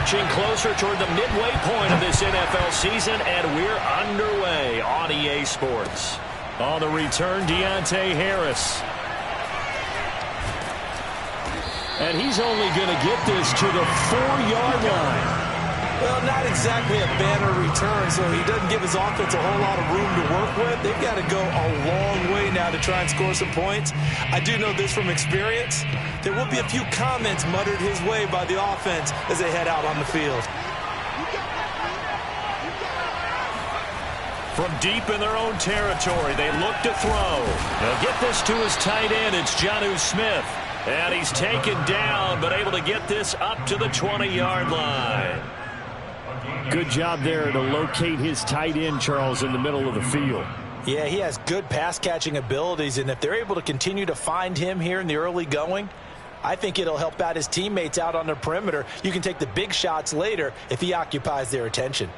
inching closer toward the midway point of this NFL season, and we're underway on EA Sports. On the return, Deontay Harris. And he's only going to get this to the 4-yard line. Well, not exactly a banner return, so he doesn't give his offense a whole lot of room to work with. They've got to go a long way now to try and score some points. I do know this from experience. There will be a few comments muttered his way by the offense as they head out on the field. From deep in their own territory, they look to throw. They'll get this to his tight end. It's Jonnu Smith. And he's taken down, but able to get this up to the 20-yard line. Good job there to locate his tight end, Charles, in the middle of the field. Yeah, he has good pass-catching abilities, and if they're able to continue to find him here in the early going, I think it'll help out his teammates out on the perimeter. You can take the big shots later if he occupies their attention.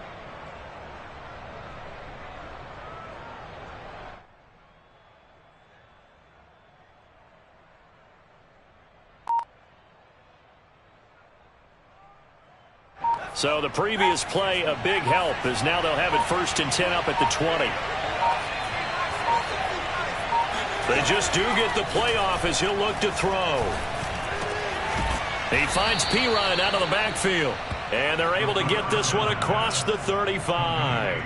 So the previous play, a big help, as now they'll have it 1st and 10 up at the 20. They just do get the play off as he'll look to throw. He finds Perine out of the backfield. And they're able to get this one across the 35.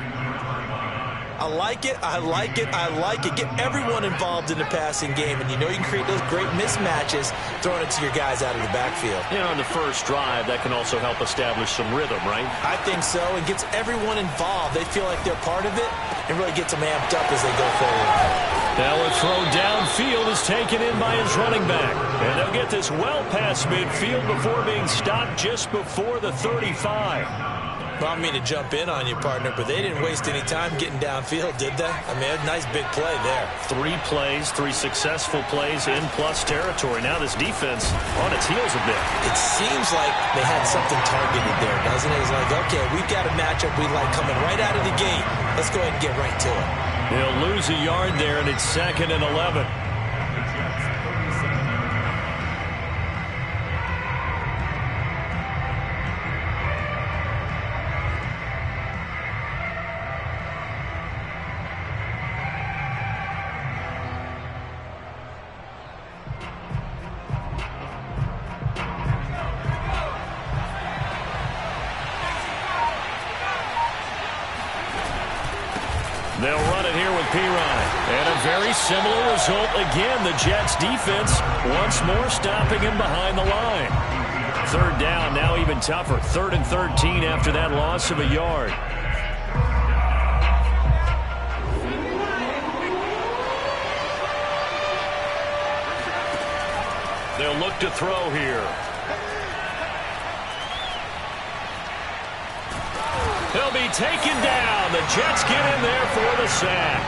I like it, I like it, I like it. Get everyone involved in the passing game, and you know you can create those great mismatches throwing it to your guys out of the backfield. You know, on the first drive, that can also help establish some rhythm, right? I think so. It gets everyone involved. They feel like they're part of it and really gets them amped up as they go forward. Now a throw downfield is taken in by his running back. And they'll get this well past midfield before being stopped just before the 35. Well, I mean to jump in on you, partner, but they didn't waste any time getting downfield, did they? I mean, a nice big play there. 3 plays, 3 successful plays in plus territory. Now this defense on its heels a bit. It seems like they had something targeted there, doesn't it? It's like, okay, we've got a matchup we like coming right out of the gate. Let's go ahead and get right to it. He'll lose a yard there, and it's 2nd and 11. They'll run it here with Perine. And a very similar result again. The Jets defense once more stopping him behind the line. 3rd down, now even tougher. 3rd and 13 after that loss of a yard. They'll look to throw here. He'll be taken down. The Jets get in there for the sack.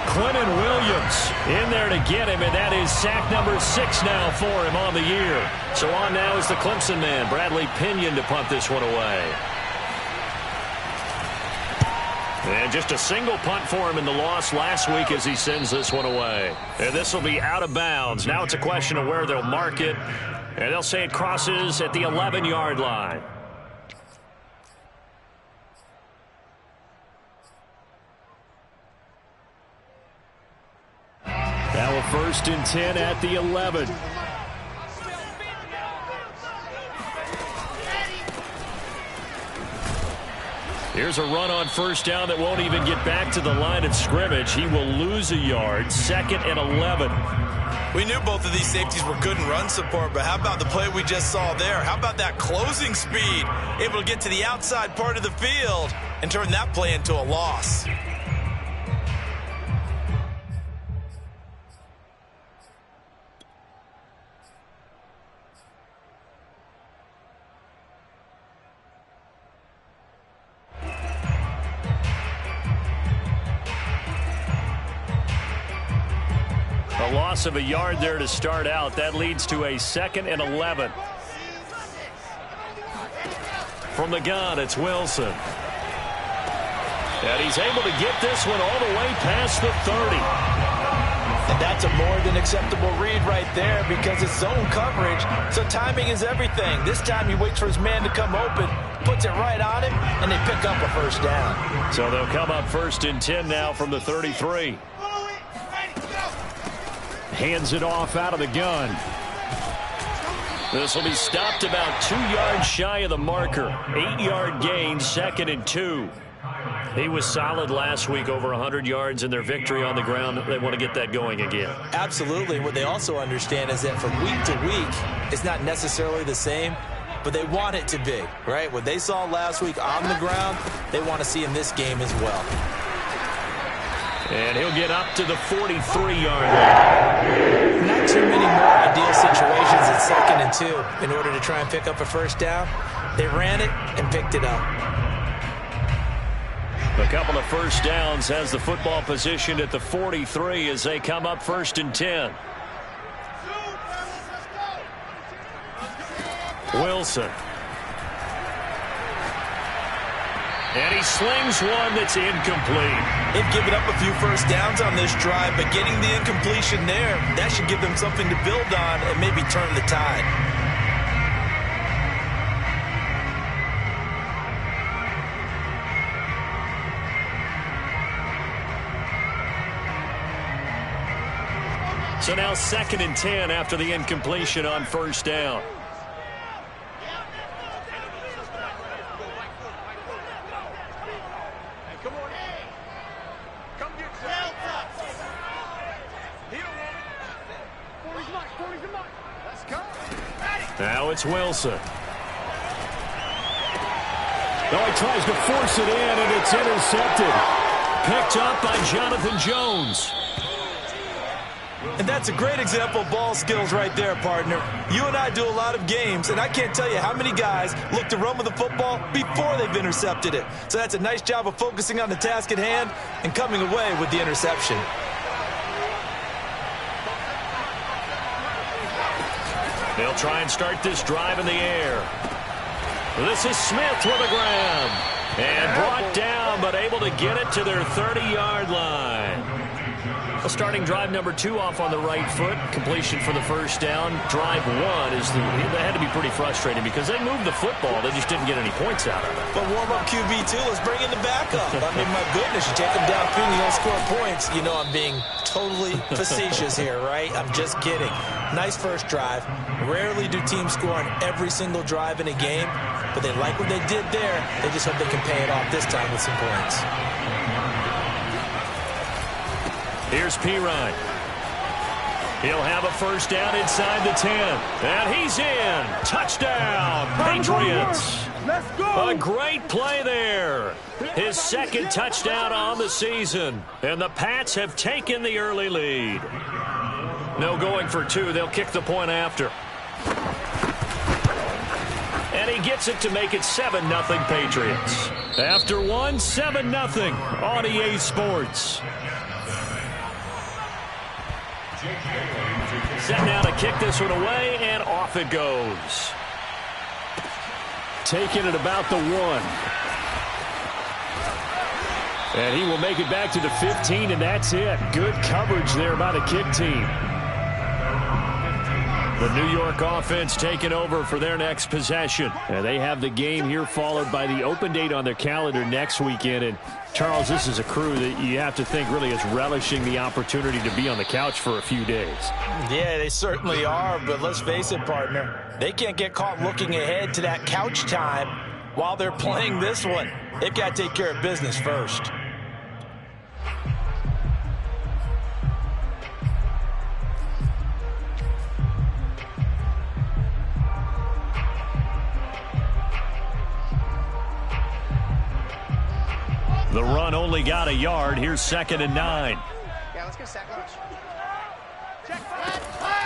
Quinnen Williams in there to get him, and that is sack number 6 now for him on the year. So on now is the Clemson man, Bradley Pinion, to punt this one away. And just a single punt for him in the loss last week as he sends this one away. And this will be out of bounds. Now it's a question of where they'll mark it. And they'll say it crosses at the 11-yard line. Now a 1st and 10 at the 11. Here's a run on 1st down that won't even get back to the line of scrimmage. He will lose a yard. 2nd and 11. We knew both of these safeties were good in run support, but how about the play we just saw there? How about that closing speed? Able to get to the outside part of the field and turn that play into a loss. A loss of a yard there to start out. That leads to a 2nd and 11. From the gun, it's Wilson. And he's able to get this one all the way past the 30. And that's a more than acceptable read right there because it's zone coverage, so timing is everything. This time he waits for his man to come open, puts it right on him, and they pick up a first down. So they'll come up 1st and 10 now from the 33. Hands it off out of the gun. This will be stopped about 2 yards shy of the marker. 8-yard gain, 2nd and 2. He was solid last week, over 100 yards in their victory on the ground. They want to get that going again. Absolutely. What they also understand is that from week to week, it's not necessarily the same, but they want it to be, right? What they saw last week on the ground, they want to see in this game as well. And he'll get up to the 43-yard line. Not too many more ideal situations at 2nd and 2 in order to try and pick up a first down. They ran it and picked it up. A couple of first downs has the football position at the 43 as they come up 1st and 10. Wilson. And he slings one that's incomplete. They've given up a few first downs on this drive, but getting the incompletion there, that should give them something to build on and maybe turn the tide. So now 2nd and 10 after the incompletion on first down. Now it's Wilson. Oh, he tries to force it in, and it's intercepted. Picked up by Jonathan Jones. And that's a great example of ball skills right there, partner. You and I do a lot of games, and I can't tell you how many guys look to run with the football before they've intercepted it. So that's a nice job of focusing on the task at hand and coming away with the interception. They'll try and start this drive in the air. This is Smith with a grab. And brought down, but able to get it to their 30-yard line. Well, starting drive number 2 off on the right foot. Completion for the first down. Drive 1 they had to be pretty frustrating because they moved the football. They just didn't get any points out of it. But warm-up QB2, let's bring in the backup. I mean, my goodness, you take them down 3 and you don't score points. You know I'm being totally facetious here, right? I'm just kidding. Nice first drive. Rarely do teams score on every single drive in a game, but they like what they did there. They just hope they can pay it off this time with some points. Here's Pirine. He'll have a first down inside the 10. And he's in. Touchdown, Patriots. Let's go. A great play there. His 2nd touchdown on the season. And the Pats have taken the early lead. No going for 2. They'll kick the point after. And he gets it to make it 7-0 Patriots. After 1, 7-0 on EA Sports. Set now to kick this one away, and off it goes. Taking it about the 1. And he will make it back to the 15, and that's it. Good coverage there by the kick team. The New York offense taking over for their next possession. And they have the game here followed by the open date on their calendar next weekend. And, Charles, this is a crew that you have to think really is relishing the opportunity to be on the couch for a few days. Yeah, they certainly are, but let's face it, partner. They can't get caught looking ahead to that couch time while they're playing this one. They've got to take care of business first. The run only got a yard. Here's 2nd and 9. Yeah, let's get a sack lunch.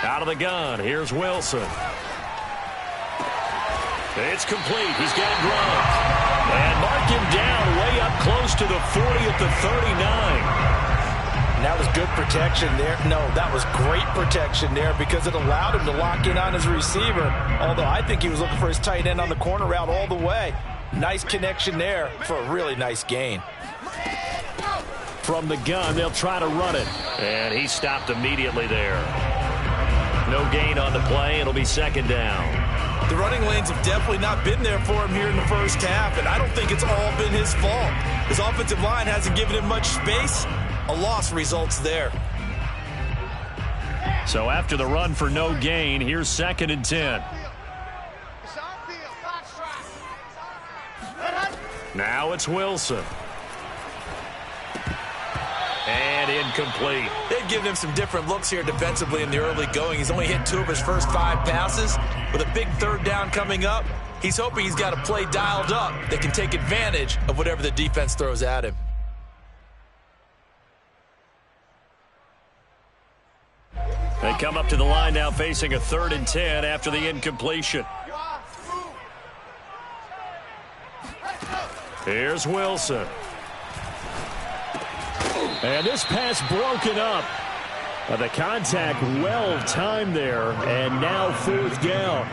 Out of the gun. Here's Wilson. It's complete. He's got Gronk. And mark him down way up close to the 40 at the 39. And that was good protection there. No, that was great protection there because it allowed him to lock in on his receiver. Although I think he was looking for his tight end on the corner route all the way. Nice connection there for a really nice gain. from the gun. They'll try to run it. And he stopped immediately there. No gain on the play. It'll be second down. The running lanes have definitely not been there for him here in the first half, and I don't think it's all been his fault. His offensive line hasn't given him much space. A loss results there. So after the run for no gain, here's 2nd and 10. Now it's Wilson. And incomplete. They've given him some different looks here defensively in the early going. He's only hit 2 of his first 5 passes. With a big 3rd down coming up, he's hoping he's got a play dialed up that can take advantage of whatever the defense throws at him. They come up to the line now facing a 3rd and 10 after the incompletion. Here's Wilson. And this pass broken up. The contact well timed there, and now 4th down.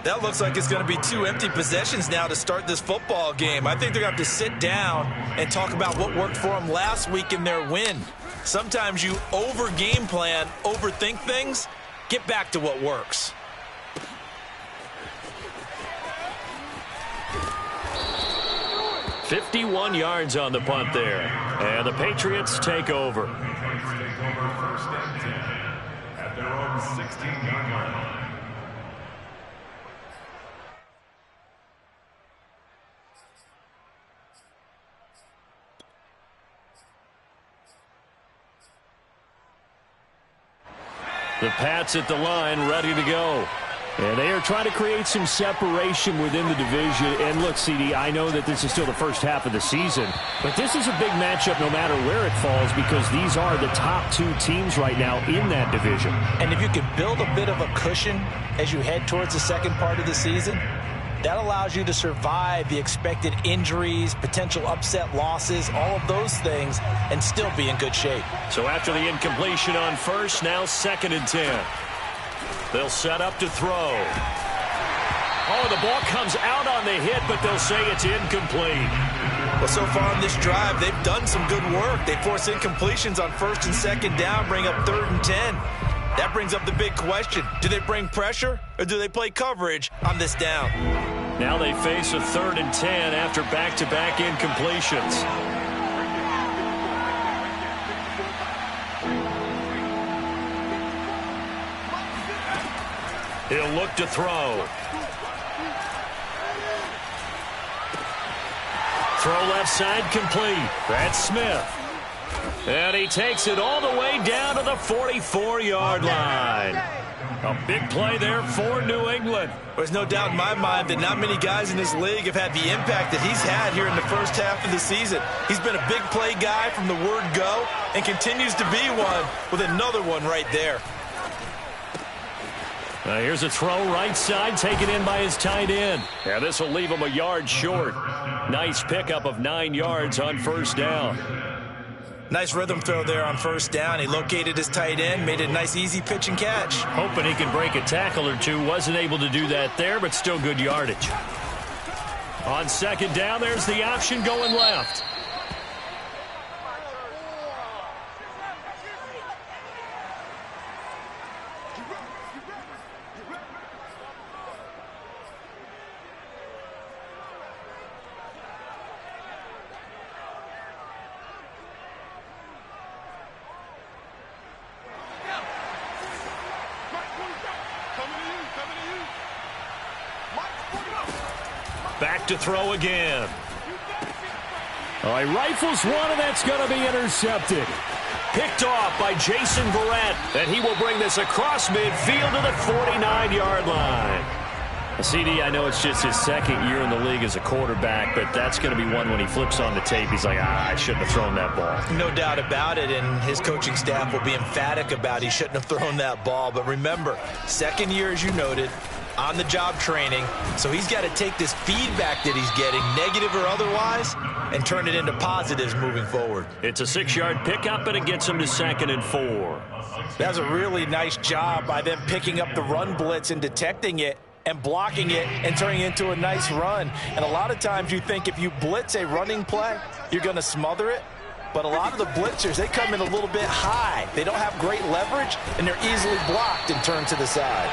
That looks like it's going to be 2 empty possessions now to start this football game. I think they're going to have to sit down and talk about what worked for them last week in their win. Sometimes you over-game plan, overthink things. Get back to what works. "51 yards on the punt there. And the Patriots take over. First and 10 at their own 16-yard line. The Pats at the line, ready to go. And they are trying to create some separation within the division. And look, CD, I know that this is still the first half of the season, but this is a big matchup no matter where it falls, because these are the top 2 teams right now in that division. And if you can build a bit of a cushion as you head towards the second part of the season, that allows you to survive the expected injuries, potential upset losses, all of those things, and still be in good shape. So after the incompletion on first, now 2nd and 10. They'll set up to throw. Oh, the ball comes out on the hit, but they'll say it's incomplete. Well, so far on this drive, they've done some good work. They force incompletions on 1st and 2nd down, bring up 3rd and 10. That brings up the big question. Do they bring pressure, or do they play coverage on this down? Now they face a 3rd and 10 after back-to-back incompletions. He'll look to throw. Throw left side complete. That's Smith. And he takes it all the way down to the 44-yard line. A big play there for New England. There's no doubt in my mind that not many guys in this league have had the impact that he's had here in the first half of the season. He's been a big play guy from the word go and continues to be one with another one right there. Here's a throw right side, taken in by his tight end. Yeah, this will leave him a yard short. Nice pickup of 9 yards on 1st down. Nice rhythm throw there on 1st down. He located his tight end, made a nice easy pitch and catch. Hoping he can break a tackle or two. Wasn't able to do that there, but still good yardage. On 2nd down, there's the option going left. Back to throw again. Oh, he rifles one, and that's going to be intercepted. Picked off by Jason Verrett, and he will bring this across midfield to the 49-yard line. CD, I know it's just his 2nd year in the league as a quarterback, but that's going to be one when he flips on the tape, he's like, I shouldn't have thrown that ball. No doubt about it, and his coaching staff will be emphatic about he shouldn't have thrown that ball. But remember, 2nd year, as you noted, on-the-job training, so he's got to take this feedback that he's getting, negative or otherwise, and turn it into positives moving forward. It's a 6-yard pickup, and it gets him to 2nd and 4. That's a really nice job by them picking up the run blitz and detecting it and blocking it and turning it into a nice run. And a lot of times you think if you blitz a running play, you're going to smother it. But a lot of the blitzers, they come in a little bit high. They don't have great leverage, and they're easily blocked and turned to the side.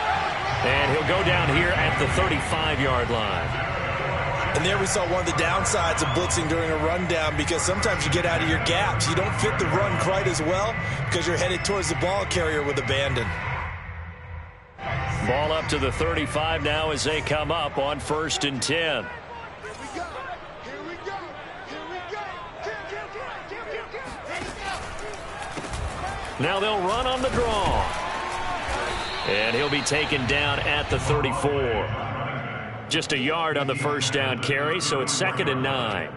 And he'll go down here at the 35-yard line. And there we saw one of the downsides of blitzing during a rundown, because sometimes you get out of your gaps. You don't fit the run quite as well because you're headed towards the ball carrier with abandon. Ball up to the 35 now as they come up on 1st and 10. Now they'll run on the draw. And he'll be taken down at the 34. Just a yard on the first down carry, so it's 2nd and 9.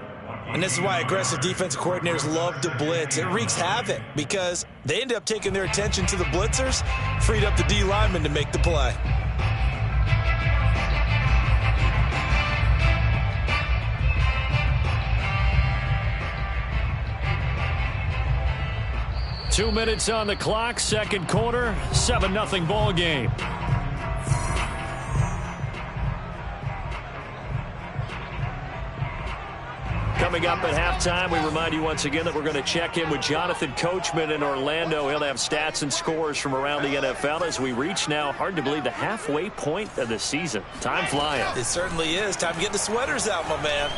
And this is why aggressive defensive coordinators love to blitz. It wreaks havoc because they end up taking their attention to the blitzers, freed up the D lineman to make the play. Two minutes on the clock, second quarter, 7-0 ball game. Coming up at halftime, we remind you once again that we're going to check in with Jonathan Coachman in Orlando. He'll have stats and scores from around the NFL as we reach now, hard to believe, the halfway point of the season. Time flying. It certainly is. Time to get the sweaters out, my man.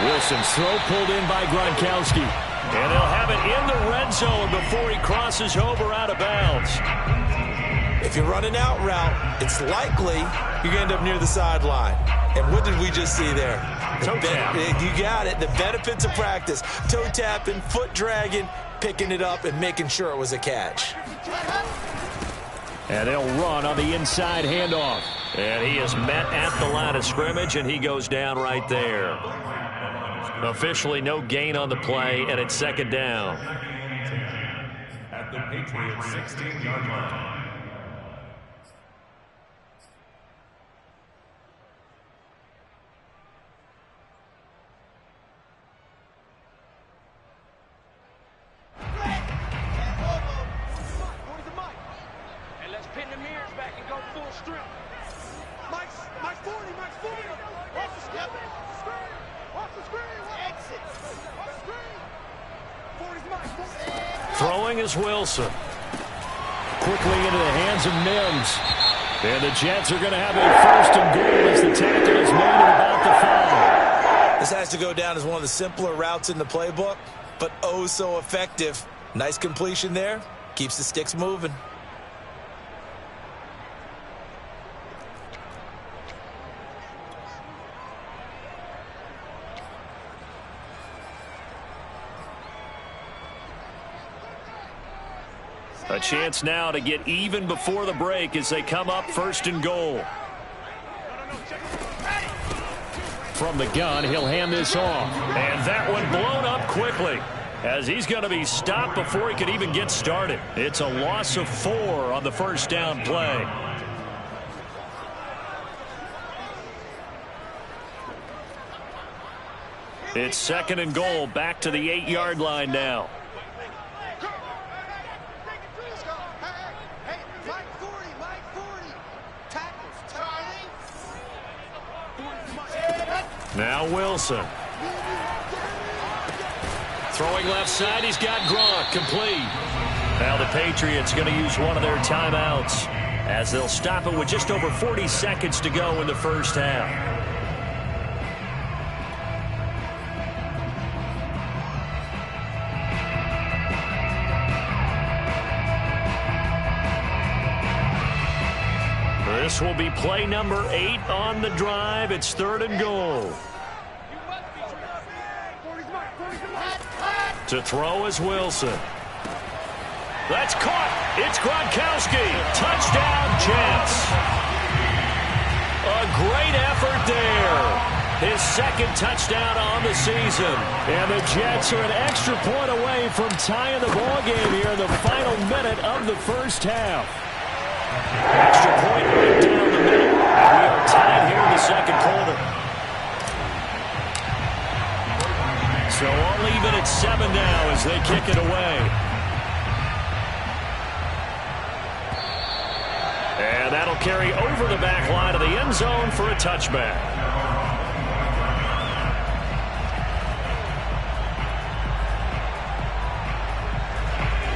Wilson's throw pulled in by Gronkowski. And they'll have it in the red zone before he crosses over out of bounds. If you're running out route, it's likely you're going to end up near the sideline. And what did we just see there? Toe tap. You got it. The benefits of practice. Toe tapping, foot dragging, picking it up, and making sure it was a catch. And they'll run on the inside handoff. And he is met at the line of scrimmage, and he goes down right there. Officially no gain on the play, and it's 2nd down. At the Patriots 16-yard line. Throwing is Wilson. Quickly into the hands of Mims. And the Jets are going to have a 1st and goal as the tackle is made at about the 5. This has to go down as one of the simpler routes in the playbook, but oh so effective. Nice completion there. Keeps the sticks moving. A chance now to get even before the break as they come up 1st and goal. From the gun, he'll hand this off. And that one blown up quickly as he's going to be stopped before he could even get started. It's a loss of 4 on the first down play. It's 2nd and goal, back to the 8-yard line now. Now Wilson. Throwing left side, he's got Gronk, complete. Now the Patriots going to use one of their timeouts as they'll stop it with just over 40 seconds to go in the first half. This will be play number 8 on the drive. It's 3rd and goal. To throw is Wilson. That's caught. It's Gronkowski. Touchdown, Jets. A great effort there. His 2nd touchdown on the season. And the Jets are an extra point away from tying the ballgame here in the final minute of the first half. Extra point right down the middle. And we are tied here in the 2nd quarter. So all even at 7 now as they kick it away. And that'll carry over the back line of the end zone for a touchback.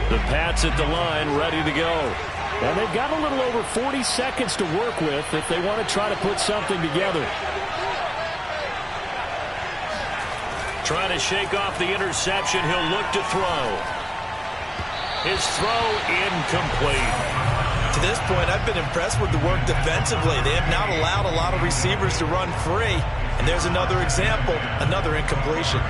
The Pats at the line, ready to go. And they've got a little over 40 seconds to work with if they want to try to put something together. Trying to shake off the interception. He'll look to throw. His throw incomplete. To this point, I've been impressed with the work defensively. They have not allowed a lot of receivers to run free. And there's another example, another incompletion.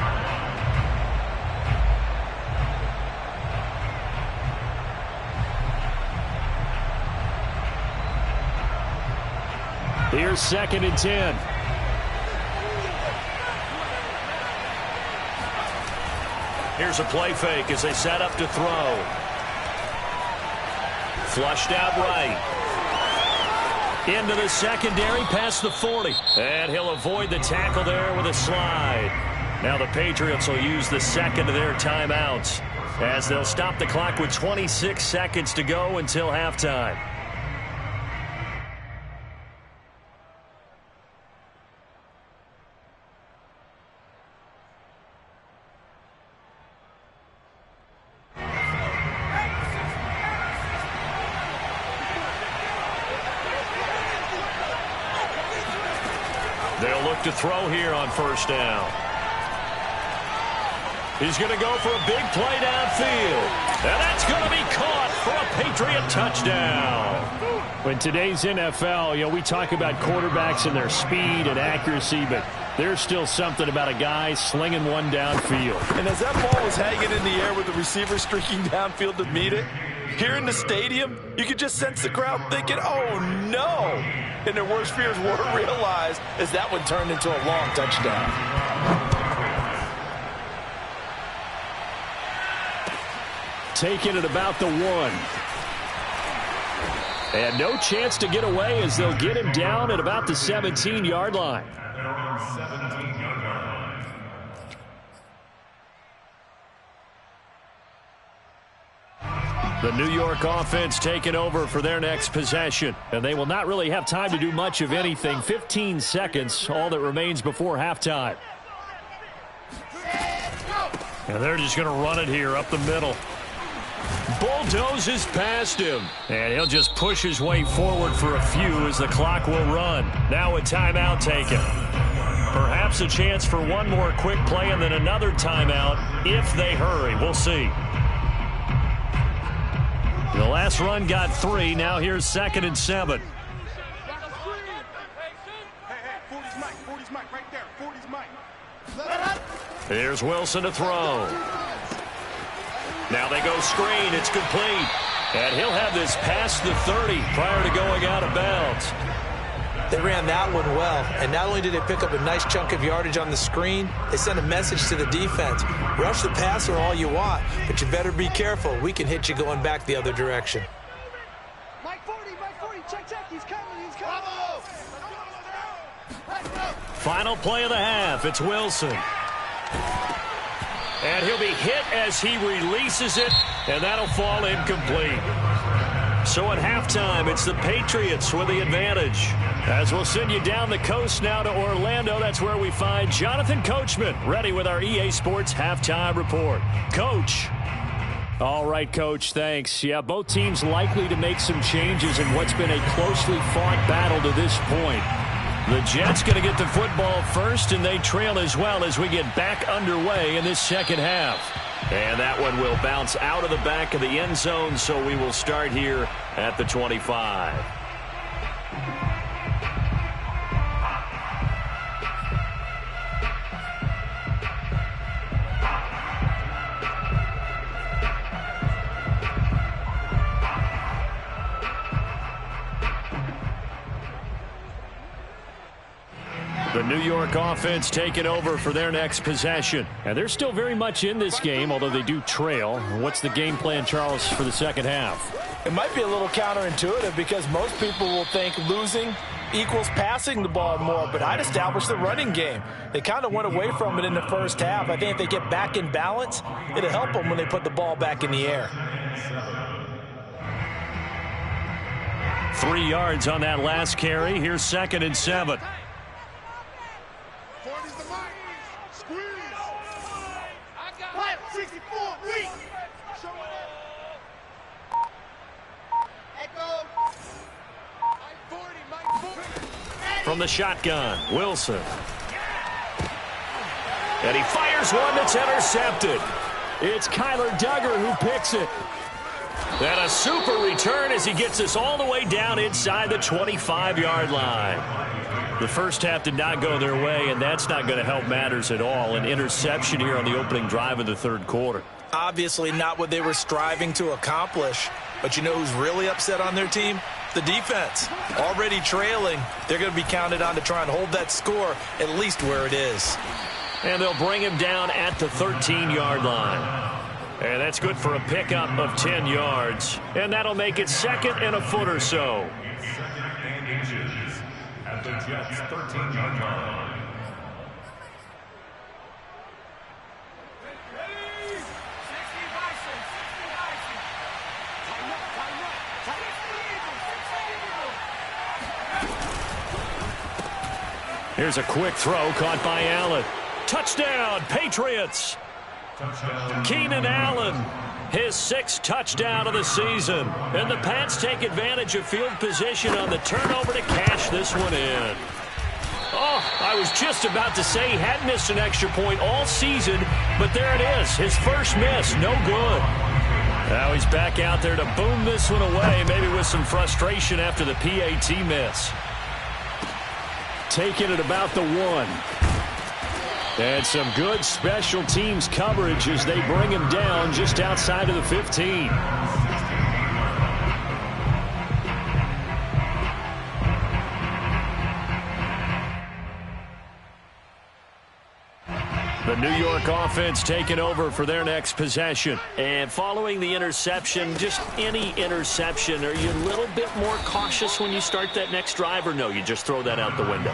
Here's 2nd and 10. Here's a play fake as they set up to throw. Flushed out right. Into the secondary, past the 40. And he'll avoid the tackle there with a slide. Now the Patriots will use the second of their timeouts as they'll stop the clock with 26 seconds to go until halftime. They'll look to throw here on 1st down. He's going to go for a big play downfield. And that's going to be caught for a Patriot touchdown. In today's NFL, we talk about quarterbacks and their speed and accuracy, but there's still something about a guy slinging one downfield. And as that ball was hanging in the air with the receiver streaking downfield to meet it, here in the stadium, you could just sense the crowd thinking, oh, no. And their worst fears were realized as that one turned into a long touchdown. Taking it about the 1. And no chance to get away as they'll get him down at about the 17-yard line. The New York offense taking over for their next possession. And they will not really have time to do much of anything. 15 seconds, all that remains before halftime. And they're just going to run it here up the middle. Bulldozes past him. And he'll just push his way forward for a few as the clock will run. Now a timeout taken. Perhaps a chance for one more quick play and then another timeout if they hurry. We'll see. The last run got 3. Now here's 2nd and 7. Here's Wilson to throw. Now they go screen. It's complete. And he'll have this past the 30 prior to going out of bounds. They ran that one well, and not only did they pick up a nice chunk of yardage on the screen, they sent a message to the defense. Rush the passer all you want, but you better be careful. We can hit you going back the other direction. Mike 40, check, he's coming. Final play of the half, it's Wilson. And he'll be hit as he releases it, and that'll fall incomplete. So at halftime, it's the Patriots with the advantage. As we'll send you down the coast now to Orlando, that's where we find Jonathan Coachman, ready with our EA Sports Halftime Report. Coach. All right, Coach, thanks. Yeah, both teams likely to make some changes in what's been a closely fought battle to this point. The Jets going to get the football first, and they trail as well as we get back underway in this second half. And that one will bounce out of the back of the end zone, so we will start here at the 25. The New York offense taking over for their next possession. And they're still very much in this game, although they do trail. What's the game plan, Charles, for the second half? It might be a little counterintuitive because most people will think losing equals passing the ball more, but I'd establish the running game. They kind of went away from it in the first half. I think if they get back in balance, it'll help them when they put the ball back in the air. 3 yards on that last carry. Here's 2nd and 7. from the shotgun. Wilson. And he fires one that's intercepted. It's Kyler Duggar who picks it. And a super return as he gets us all the way down inside the 25-yard line. The first half did not go their way, and that's not going to help matters at all. An interception here on the opening drive of the third quarter. Obviously not what they were striving to accomplish. But you know who's really upset on their team? The defense. Already trailing. They're going to be counted on to try and hold that score at least where it is. And they'll bring him down at the 13-yard line. And that's good for a pickup of 10 yards. And that'll make it second and a foot or so. Second and inches at the Jets' 13-yard line. Here's a quick throw caught by Allen. Touchdown, Patriots. Touchdown. Keenan Allen, his 6th touchdown of the season. And the Pats take advantage of field position on the turnover to cash this one in. Oh, I was just about to say he hadn't missed an extra point all season, but there it is, his first miss, no good. Now he's back out there to boom this one away, maybe with some frustration after the PAT miss. Taking it about the 1. And some good special teams coverage as they bring him down just outside of the 15. The New York offense taking over for their next possession. And following the interception, just any interception, are you a little bit more cautious when you start that next drive, or no, you just throw that out the window?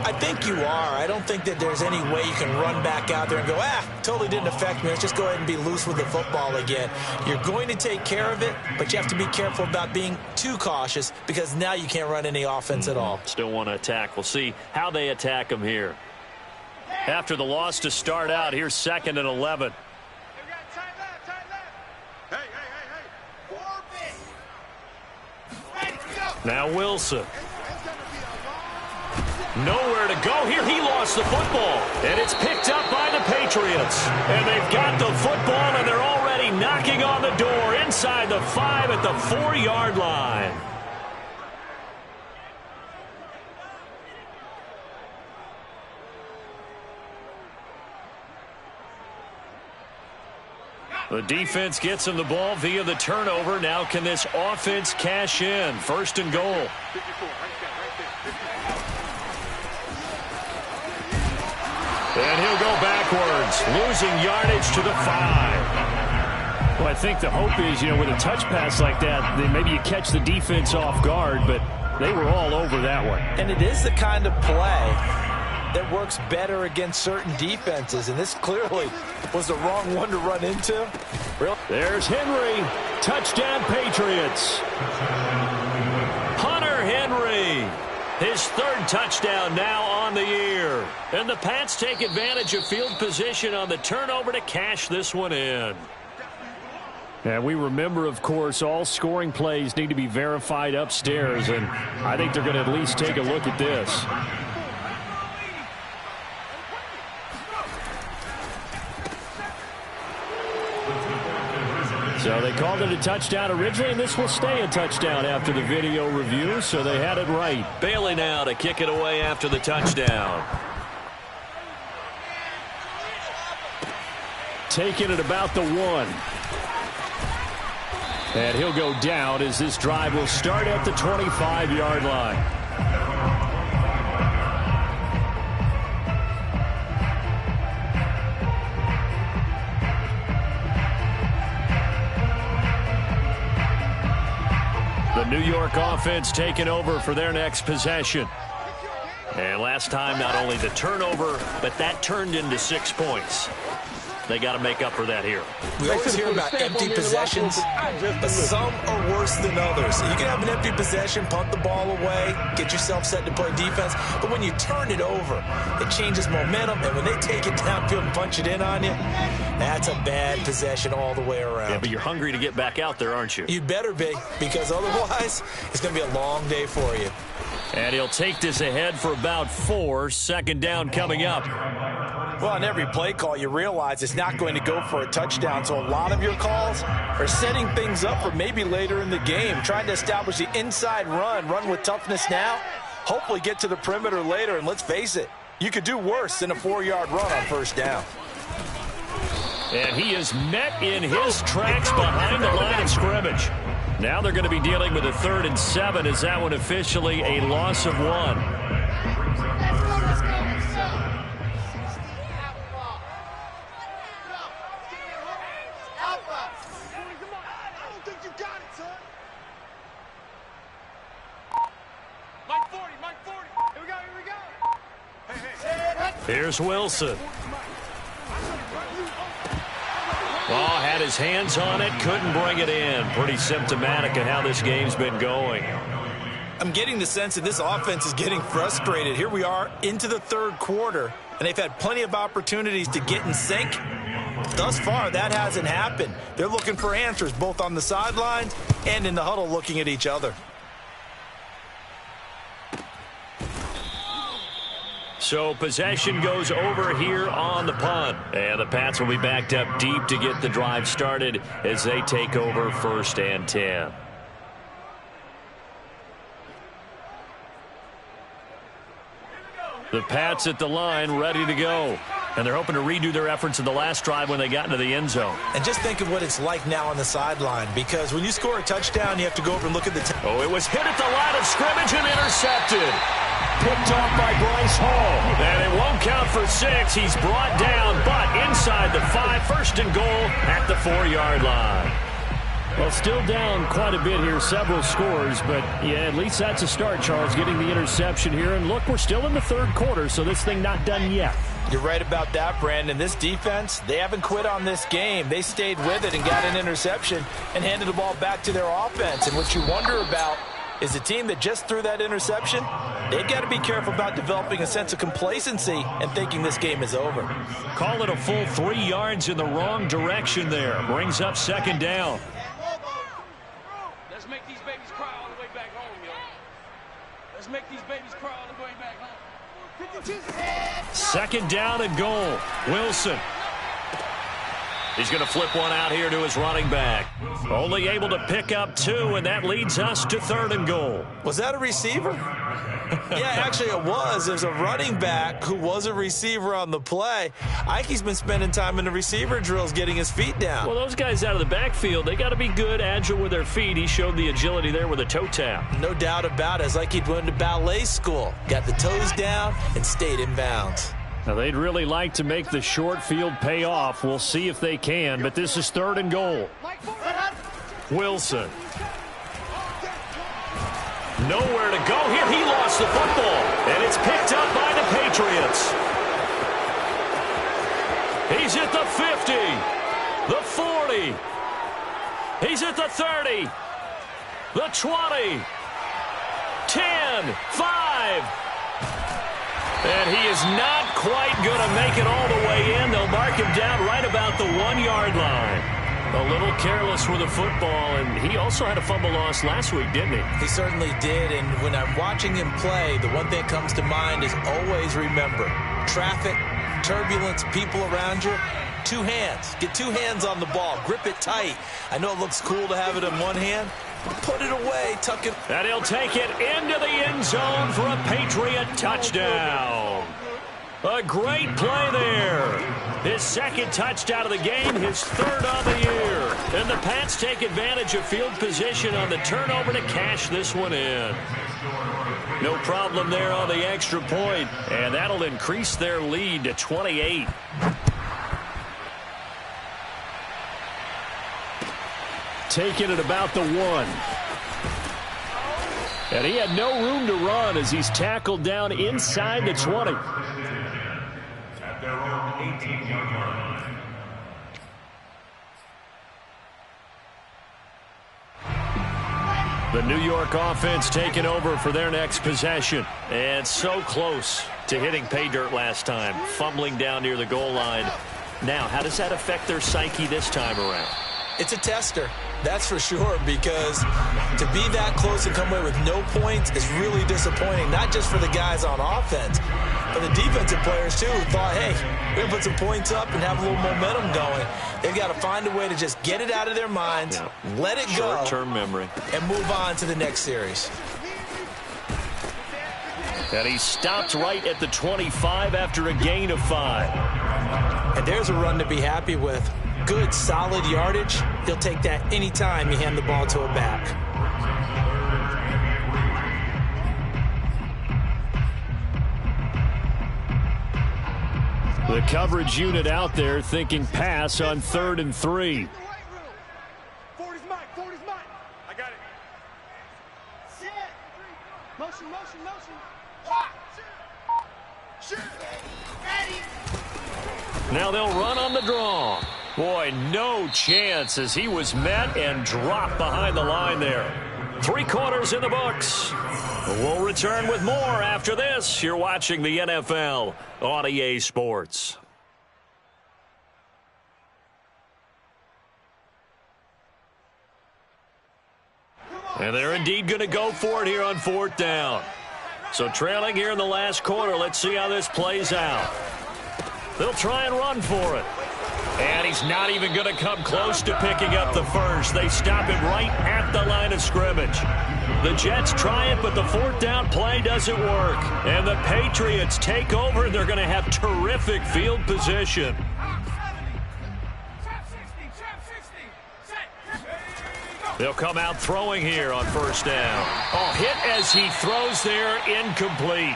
I think you are. I don't think that there's any way you can run back out there and go, totally didn't affect me. Let's just go ahead and be loose with the football again. You're going to take care of it, but you have to be careful about being too cautious because now you can't run any offense at all. Still want to attack. We'll see how they attack them here. After the loss to start out, here's 2nd and 11. Now Wilson. Nowhere to go here. He lost the football. And it's picked up by the Patriots. And they've got the football, and they're already knocking on the door inside the 5 at the 4-yard line. The defense gets him the ball via the turnover. Now can this offense cash in? 1st and goal. And he'll go backwards, losing yardage to the 5. Well, I think the hope is, with a touch pass like that, then maybe you catch the defense off guard, but they were all over that one. And it is the kind of play that works better against certain defenses, and this clearly was the wrong one to run into. Really? There's Henry. Touchdown, Patriots. Hunter Henry. His 3rd touchdown now on the year. And the Pats take advantage of field position on the turnover to cash this one in. And we remember, of course, all scoring plays need to be verified upstairs, and I think they're going to at least take a look at this. So they called it a touchdown originally, and this will stay a touchdown after the video review, so they had it right. Bailey now to kick it away after the touchdown. Taking it about the 1. And he'll go down as this drive will start at the 25-yard line. The New York offense taking over for their next possession. And last time, not only the turnover, but that turned into 6 points. They got to make up for that here. We always hear about empty possessions, but some are worse than others. You can have an empty possession, punt the ball away, get yourself set to play defense, but when you turn it over, it changes momentum, and when they take it downfield and punch it in on you, that's a bad possession all the way around. Yeah, but you're hungry to get back out there, aren't you? You'd better be, because otherwise, it's going to be a long day for you. And he'll take this ahead for about 4. Second down coming up. Well, on every play call, you realize it's not going to go for a touchdown, so a lot of your calls are setting things up for maybe later in the game, trying to establish the inside run with toughness now, hopefully get to the perimeter later, and let's face it, you could do worse than a 4-yard run on first down. And he is met in his tracks behind the line of scrimmage. Now they're going to be dealing with a 3rd and 7. Is that one officially a loss of 1? Here's Wilson. Oh, had his hands on it, couldn't bring it in. Pretty symptomatic of how this game's been going. I'm getting the sense that this offense is getting frustrated. Here we are into the 3rd quarter, and they've had plenty of opportunities to get in sync. Thus far, that hasn't happened. They're looking for answers both on the sidelines and in the huddle looking at each other. So possession goes over here on the punt. And the Pats will be backed up deep to get the drive started as they take over 1st and 10. The Pats at the line ready to go. And they're hoping to redo their efforts in the last drive when they got into the end zone. And just think of what it's like now on the sideline, because when you score a touchdown, you have to go over and look at the Oh, it was hit at the line of scrimmage and intercepted. Picked off by Bryce Hall. And it won't count for 6. He's brought down, but inside the 5. 1st and goal at the 4-yard line. Well, still down quite a bit here, several scores, but yeah, at least that's a start, Charles, getting the interception here. And look, we're still in the 3rd quarter, so this thing not done yet. You're right about that, Brandon. This defense, they haven't quit on this game. They stayed with it and got an interception and handed the ball back to their offense. And what you wonder about is the team that just threw that interception, they've got to be careful about developing a sense of complacency and thinking this game is over. Call it a full 3 yards in the wrong direction there. Brings up 2nd down. Let's make these babies cry all the way back home, yo. Let's make these babies cry all the way back home. 2nd down and goal. Wilson. He's going to flip one out here to his running back. Only able to pick up 2, and that leads us to 3rd and goal. Was that a receiver? Yeah, actually it was. There's a running back who was a receiver on the play. Ike's been spending time in the receiver drills getting his feet down. Well, those guys out of the backfield, they got to be good, agile with their feet. He showed the agility there with a toe tap. No doubt about it. It's like he'd went to ballet school. Got the toes down and stayed in bounds. Now, they'd really like to make the short field pay off. We'll see if they can, but this is 3rd and goal. Wilson. Nowhere to go here. He lost the football, and it's picked up by the Patriots. He's at the 50, the 40. He's at the 30, the 20, 10, 5. And he is not quite going to make it all the way in. They'll mark him down right about the 1-yard line. A little careless with the football, and he also had a fumble loss last week, didn't he? He certainly did, and when I'm watching him play, the one thing that comes to mind is always remember, traffic, turbulence, people around you, 2 hands. Get 2 hands on the ball. Grip it tight. I know it looks cool to have it in one hand. Put it away. Tuck it. And he'll take it into the end zone for a Patriot touchdown. A great play there. His 2nd touchdown of the game, his 3rd of the year. And the Pats take advantage of field position on the turnover to cash this one in. No problem there on the extra point, and that'll increase their lead to 28. Taking it about the 1. And he had no room to run as he's tackled down inside the 20. At their own 18-yard line. The New York offense taking over for their next possession. And so close to hitting pay dirt last time, fumbling down near the goal line. Now, how does that affect their psyche this time around? It's a tester, that's for sure, because to be that close and come away with no points is really disappointing, not just for the guys on offense, but the defensive players, too, who thought, hey, we're going to put some points up and have a little momentum going. They've got to find a way to just get it out of their minds, let it go, short-term memory, and move on to the next series. And he stopped right at the 25 after a gain of 5. And there's a run to be happy with. Good, solid yardage. He'll take that anytime you hand the ball to a back. The coverage unit out there thinking pass on 3rd and 3. 40's mine. I got it. Sit. Motion. Shoot. Ready. Now they'll run on the draw. Boy, no chance as he was met and dropped behind the line there. 3 quarters in the books. We'll return with more after this. You're watching the NFL on EA Sports. And they're indeed going to go for it here on 4th down. So trailing here in the last quarter, let's see how this plays out. They'll try and run for it. And he's not even going to come close to picking up the first. They stop him right at the line of scrimmage. The Jets try it, but the 4th down play doesn't work. And the Patriots take over, and they're going to have terrific field position. They'll come out throwing here on 1st down. Oh, hit as he throws there, incomplete.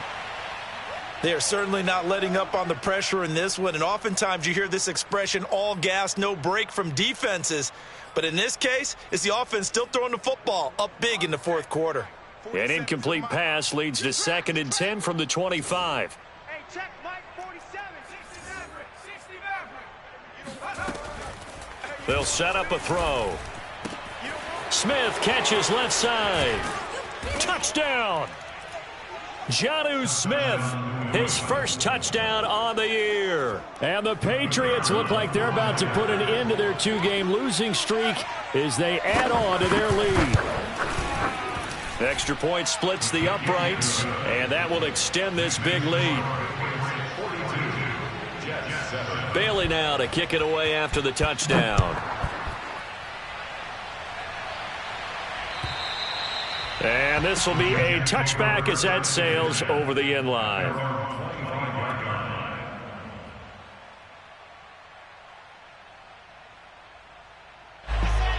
They are certainly not letting up on the pressure in this one, and oftentimes you hear this expression, all gas, no break from defenses. But in this case, it's the offense still throwing the football up big in the 4th quarter. An incomplete pass leads to 2nd and 10 from the 25. Hey, check Mike 47. 60 They'll set up a throw. Smith catches left side. Touchdown! Jonnu Smith, his first touchdown on the year. And the Patriots look like they're about to put an end to their 2-game losing streak as they add on to their lead. Extra point splits the uprights, and that will extend this big lead. Bailey now to kick it away after the touchdown. And this will be a touchback as that sails over the end line.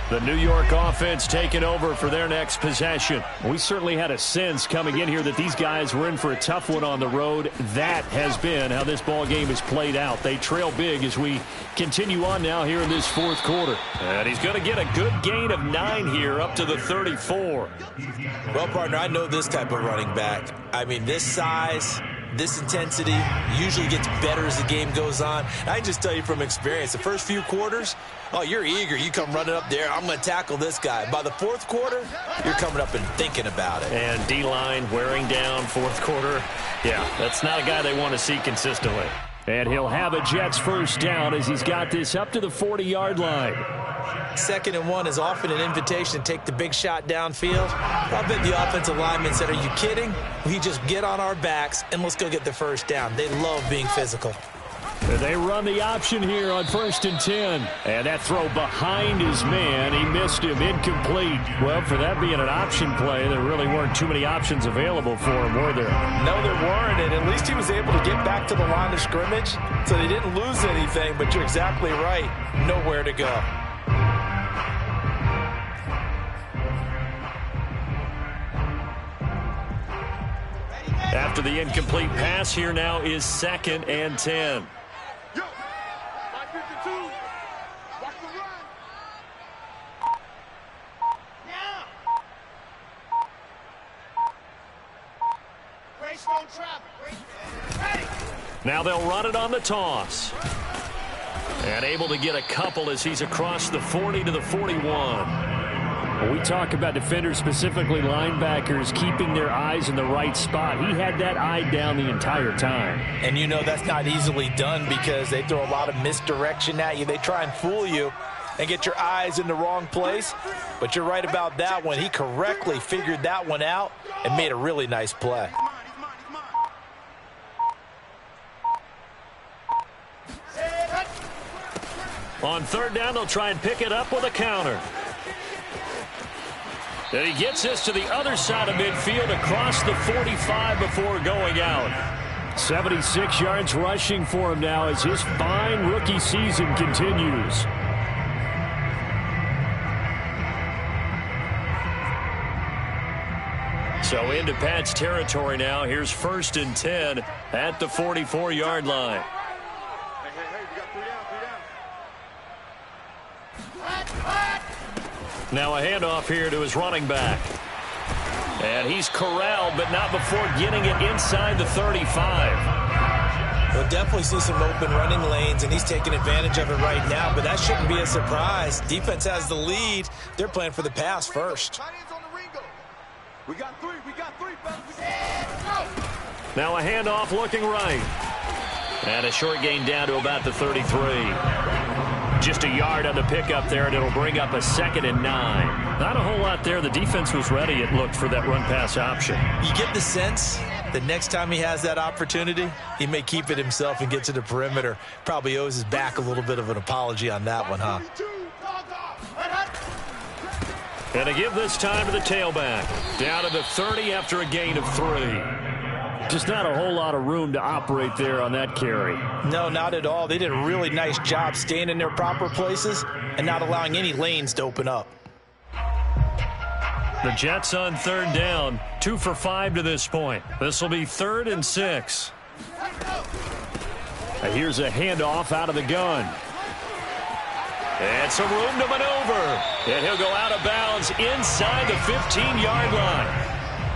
The New York offense taking over for their next possession. We certainly had a sense coming in here that these guys were in for a tough one on the road. That has been how this ball game has played out. They trail big as we continue on now here in this 4th quarter. And he's going to get a good gain of 9 here up to the 34. Well, partner, I know this type of running back. I mean, this size, this intensity usually gets better as the game goes on. I can just tell you from experience, the first few quarters, oh, you're eager. You come running up there. I'm going to tackle this guy. By the 4th quarter, you're coming up and thinking about it. And D-line wearing down 4th quarter. Yeah, that's not a guy they want to see consistently. And he'll have a Jets 1st down as he's got this up to the 40-yard line. 2nd and 1 is often an invitation to take the big shot downfield. I bet the offensive lineman said, are you kidding? We just get on our backs and let's go get the 1st down. They love being physical. They run the option here on 1st and 10. And that throw behind his man. He missed him, incomplete. Well, for that being an option play, there really weren't too many options available for him, were there? No, there weren't, and at least he was able to get back to the line of scrimmage, so they didn't lose anything, but you're exactly right. Nowhere to go. After the incomplete pass, here now is 2nd and 10. Yo, 552. Watch the run. Now. Greystone traffic. Hey. Now they'll run it on the toss. And able to get a couple as he's across the 40 to the 41. When we talk about defenders, specifically linebackers, keeping their eyes in the right spot, he had that eye down the entire time. And you know that's not easily done because they throw a lot of misdirection at you. They try and fool you and get your eyes in the wrong place. But you're right about that one. He correctly figured that one out and made a really nice play. On third down, they'll try and pick it up with a counter. And he gets this to the other side of midfield across the 45 before going out. 76 yards rushing for him now as his fine rookie season continues. So into Pat's territory now. Here's 1st and 10 at the 44-yard line. Now a handoff here to his running back. And he's corralled, but not before getting it inside the 35. We'll definitely see some open running lanes, and he's taking advantage of it right now, but that shouldn't be a surprise. Defense has the lead. They're playing for the pass first. We got three, fellas. Now a handoff looking right. And a short gain down to about the 33. Just a yard on the pickup there, and it'll bring up a 2nd and 9. Not a whole lot there. The defense was ready, it looked, for that run-pass option. You get the sense that next time he has that opportunity, he may keep it himself and get to the perimeter. Probably owes his back a little bit of an apology on that one, huh? And to give this time to the tailback. Down to the 30 after a gain of 3. Just not a whole lot of room to operate there on that carry. No, not at all. They did a really nice job staying in their proper places and not allowing any lanes to open up. The Jets on third down, 2 for 5 to this point. This will be 3rd and 6. Here's a handoff out of the gun. And some room to maneuver. And he'll go out of bounds inside the 15-yard line.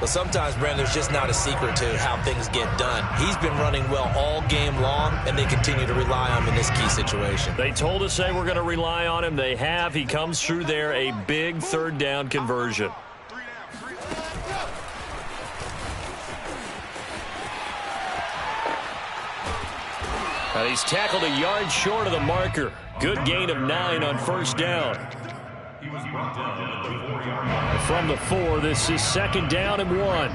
Well, sometimes, Brandon, there's just not a secret to how things get done. He's been running well all game long, and they continue to rely on him in this key situation. They told us they were going to rely on him. They have. He comes through there, a big third down conversion. And he's tackled a yard short of the marker. Good gain of 9 on 1st down. He was brought down at the 4-yard line. From the 4, this is 2nd down and 1.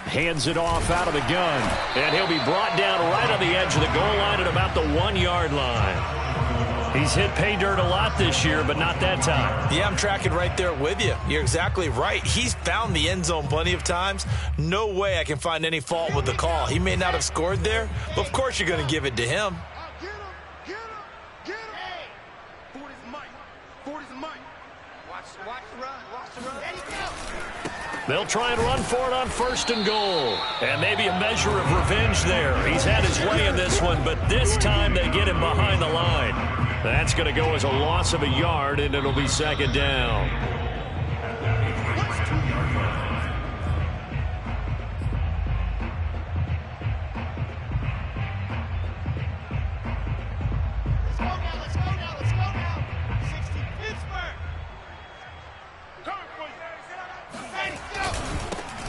Hands it off out of the gun. And he'll be brought down right on the edge of the goal line at about the 1-yard line. He's hit pay dirt a lot this year, but not that time. Yeah, I'm tracking right there with you. You're exactly right. He's found the end zone plenty of times. No way I can find any fault with the call. He may not have scored there, but of course you're going to give it to him. They'll try and run for it on 1st and goal. And maybe a measure of revenge there. He's had his way in this one, but this time they get him behind the line. That's going to go as a loss of a yard, and it'll be 2nd down.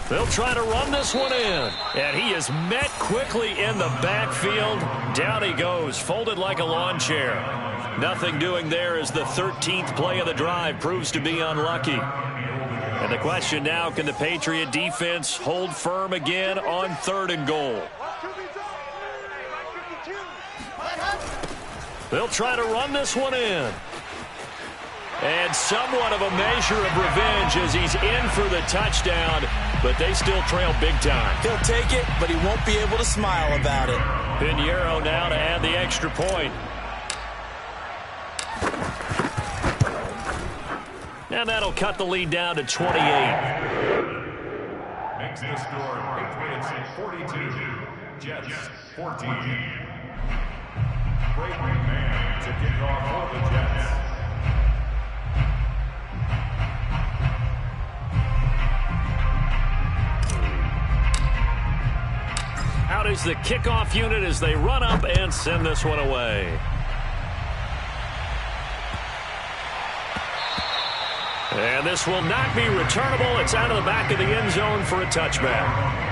They'll try to run this one in. And he is met quickly in the backfield. Down he goes, folded like a lawn chair. Nothing doing there as the 13th play of the drive proves to be unlucky. And the question now, can the Patriot defense hold firm again on 3rd and goal? They'll try to run this one in. And somewhat of a measure of revenge as he's in for the touchdown, but they still trail big time. He'll take it, but he won't be able to smile about it. Pinheiro now to add the extra point. And that'll cut the lead down to 28. Makes the score Patriots 42, Jets 14. Great man to kick off for the Jets. Out is the kickoff unit as they run up and send this one away. And this will not be returnable. It's out of the back of the end zone for a touchback.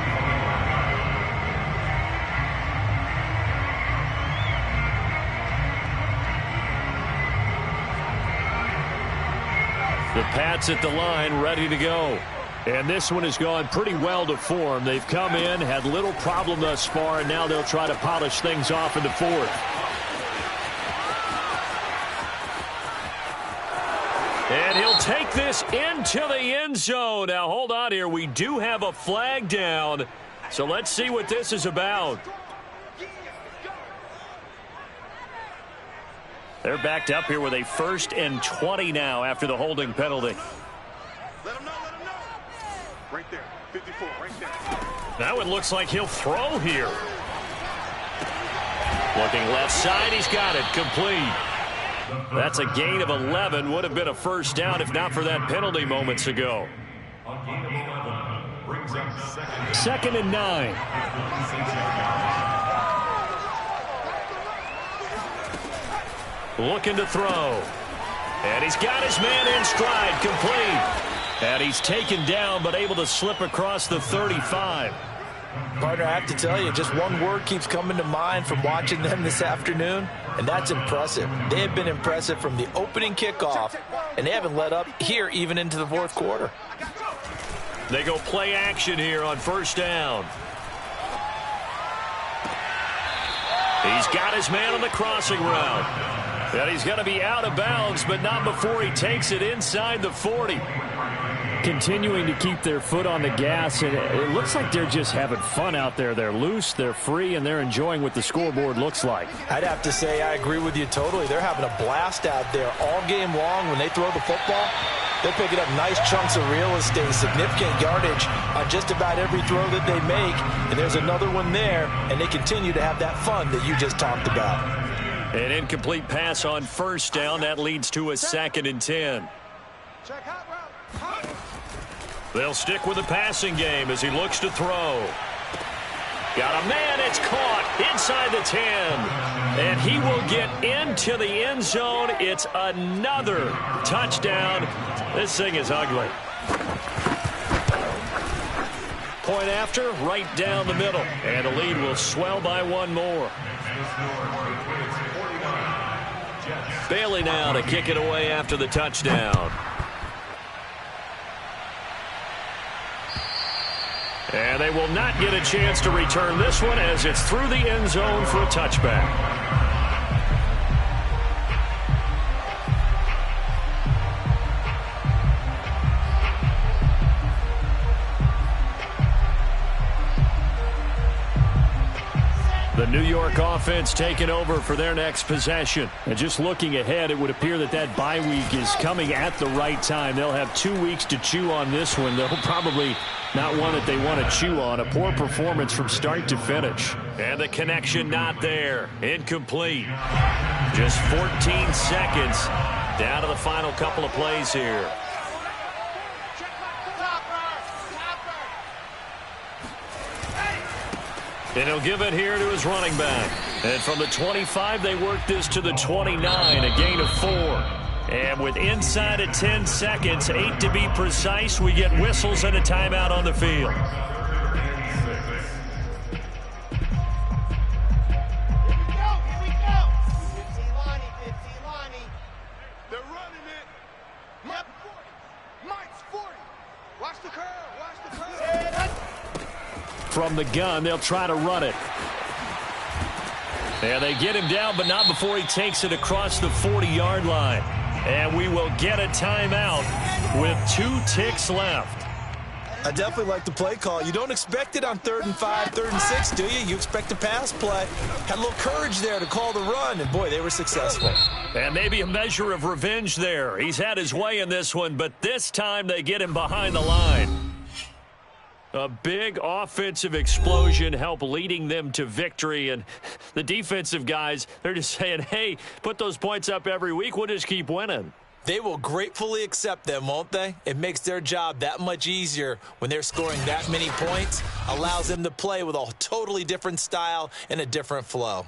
The Pats at the line, ready to go. And this one has gone pretty well to form. They've come in, had little problem thus far, and now they'll try to polish things off in the fourth. And he'll take this into the end zone. Now, hold on here. We do have a flag down. So let's see what this is about. They're backed up here with a 1st and 20 now after the holding penalty. Let him know, let him know. Right there, 54, right there. Now it looks like he'll throw here. Looking left side, he's got it, complete. That's a gain of 11. Would have been a first down if not for that penalty moments ago. On gain of 11, brings up 2nd and 9. Looking to throw. And he's got his man in stride, complete. And he's taken down, but able to slip across the 35. Partner, I have to tell you, just one word keeps coming to mind from watching them this afternoon, and that's impressive. They have been impressive from the opening kickoff, and they haven't let up here even into the fourth quarter. They go play action here on 1st down. He's got his man on the crossing route. And he's going to be out of bounds, but not before he takes it inside the 40. Continuing to keep their foot on the gas, and it looks like they're just having fun out there. They're loose, they're free, and they're enjoying what the scoreboard looks like. I'd have to say I agree with you totally. They're having a blast out there all game long. When they throw the football, they're picking up nice chunks of real estate, significant yardage on just about every throw that they make. And there's another one there, and they continue to have that fun that you just talked about. An incomplete pass on 1st down. That leads to a 2nd and 10. They'll stick with the passing game as he looks to throw. Got a man, it's caught inside the 10. And he will get into the end zone. It's another touchdown. This thing is ugly. Point after, right down the middle. And the lead will swell by one more. Bailey now to kick it away after the touchdown. And they will not get a chance to return this one as it's through the end zone for a touchback. The New York offense taking over for their next possession. And just looking ahead, it would appear that that bye week is coming at the right time. They'll have 2 weeks to chew on this one. They'll probably not one that they want to chew on. A poor performance from start to finish. And the connection not there. Incomplete. Just 14 seconds down to the final couple of plays here. And he'll give it here to his running back. And from the 25, they work this to the 29, a gain of 4. And with inside of 10 seconds, 8 to be precise, we get whistles and a timeout on the field. They're running it. Yep. Mike's 40. Watch the curve. Watch the curve. From the gun, they'll try to run it. And they get him down, but not before he takes it across the 40-yard line. And we will get a timeout with 2 ticks left. I definitely like the play call. You don't expect it on 3rd and 5, 3rd and 6, do you? You expect a pass play. Had a little courage there to call the run, and boy, they were successful. And maybe a measure of revenge there. He's had his way in this one, but this time they get him behind the line. A big offensive explosion helped leading them to victory. And the defensive guys, they're just saying, hey, put those points up every week. We'll just keep winning. They will gratefully accept them, won't they? It makes their job that much easier when they're scoring that many points. Allows them to play with a totally different style and a different flow.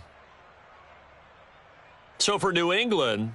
So for New England,